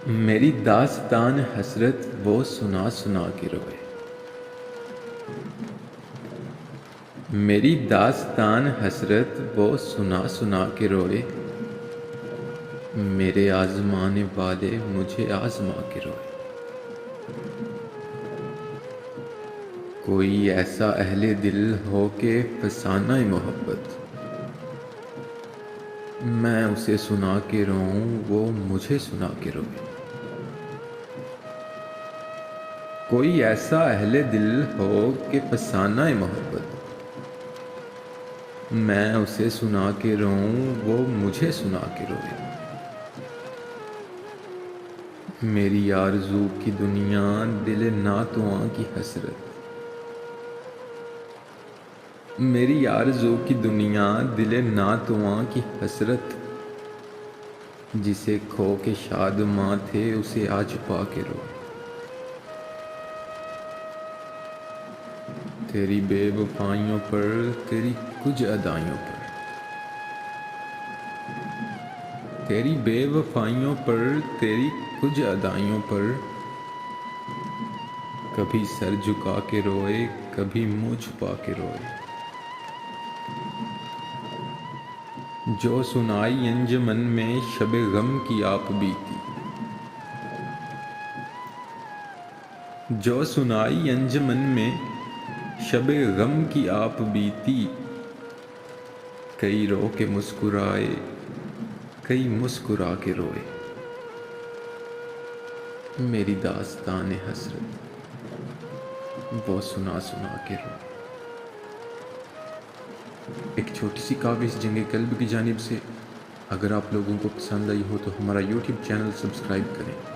میری داستان حسرت وہ سنا سنا کے روئے، میری داستان حسرت وہ سنا سنا کے روئے، میرے آزمانے والے مجھے آزما کے روئے۔ کوئی ایسا اہل دل ہو کہ فسانہ محبت، میں اسے سنا کے روؤں وہ مجھے سنا کے روئے۔ کوئی ایسا اہل دل ہو کہ فسانہ محبت، میں اسے سنا کے روؤں وہ مجھے سنا کے روئے۔ میری آرزو کی دنیا دل ناتواں کی حسرت، میری آرزو کی دنیا دل ناتواں کی حسرت، جسے کھو کے شادماں تھے اسے آج پا کے روئے۔ تیری بے وفائیوں پر، تیری کچھ ادائیوں پر، تیری بے وفائیوں پر، تیری کچھ ادائیوں پر، کبھی سر جھکا کے روئے کبھی منہ چھپا کے روئے۔ جو سنائی انجمن میں شب غم کی آپ بیتی، جو سنائی انجمن میں شب غم کی آپ بیتی، کئی رو کے مسکرائے کئی مسکرا کے روئے۔ میری داستان حسرت وہ سنا سنا کے روئے۔ ایک چھوٹی سی کاوش جنگ قلب کی جانب سے۔ اگر آپ لوگوں کو پسند آئی ہو تو ہمارا یوٹیوب چینل سبسکرائب کریں۔